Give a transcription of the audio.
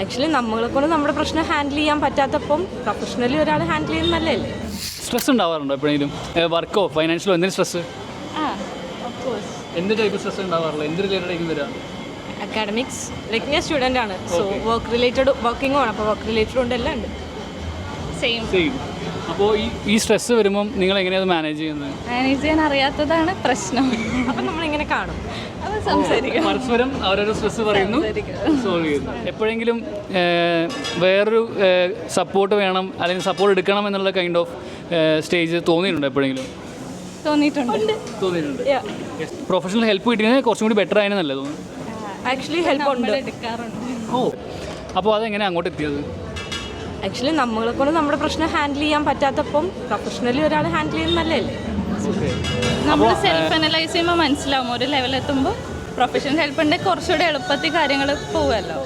Actually നമ്മളെ കൊണ്ട് നമ്മുടെ പ്രശ്നം ഹാൻഡിൽ ചെയ്യാൻ പറ്റാത്തപ്പം പ്രൊഫഷണലി ഒരാൾ ഹാൻഡിൽ ചെയ്യുന്ന നല്ലതല്ലേ. സ്ട്രെസ് ഉണ്ടാവാറുണ്ടോ എപ്പോഴെങ്കിലും? വർക്കോ ഫൈനാൻഷ്യലോ എന്തെങ്കിലും സ്ട്രെസ്? എന്ത് ടൈപ്പ് സ്ട്രെസ് ഉണ്ടാവാറില്ല? എന്ത് റിലേറ്റഡ് ആയിരിക്കും വരിക? അക്കാഡമിക്സ് ലൈക്ക് ഞാൻ സ്റ്റുഡൻ്റ് ആണ്, സോ വർക്ക് റിലേറ്റഡ് വർക്കിംഗ് ആണ്, അപ്പോൾ വർക്ക് റിലേറ്റഡ് കൊണ്ട് എല്ലാം ഉണ്ട്. സെയിം. അപ്പോൾ ഈ സ്ട്രെസ് വരുമ്പം നിങ്ങൾ എങ്ങനെയാണ് മാനേജ് ചെയ്യുന്നത്? മാനേജ് ചെയ്യാൻ അറിയാത്തതാണ് പ്രശ്നം. അപ്പം നമ്മളിങ്ങനെ കാണും, അത് സംസാരിക്കാം, പരസ്പരം അവരവരുടെ സ്ട്രെസ് പറയുന്നു, സോൾവ് ചെയ്യുന്നു. എപ്പോഴെങ്കിലും വേറൊരു സപ്പോർട്ട് വേണം അല്ലെങ്കിൽ സപ്പോർട്ട് എടുക്കണം എന്നുള്ള കൈൻഡ് ഓഫ് സ്റ്റേജ് തോന്നിയിട്ടുണ്ടോ എപ്പോഴെങ്കിലും? തോന്നിയിട്ടുണ്ട്. പ്രൊഫഷണൽ ഹെൽപ്പ് കിട്ടിയത് കുറച്ചും കൂടി ബെറ്റർ ആയെന്ന് നല്ലത് തോന്നുന്നു. ആക്ച്വലി ഹെൽപ്പ് ഉണ്ട്. ഓ, അപ്പോൾ അതെങ്ങനെ അങ്ങോട്ട് എത്തിയത്? ആക്ച്വലി നമ്മളെ കൊണ്ട് നമ്മുടെ പ്രശ്നം ഹാൻഡിൽ ചെയ്യാൻ പറ്റാത്തപ്പം പ്രൊഫഷണലി ഒരാൾ ഹാൻഡിൽ ചെയ്യുന്ന നല്ലതല്ലേ. നമ്മൾ സെൽഫ് അനലൈസ് ചെയ്യുമ്പോൾ മനസ്സിലാവും ഒരു ലെവലെത്തുമ്പോൾ പ്രൊഫഷണൽ ഹെൽപ്പ് ഉണ്ടെങ്കിൽ കുറച്ചുകൂടെ എളുപ്പത്തിൽ കാര്യങ്ങൾ പോവുമല്ലോ.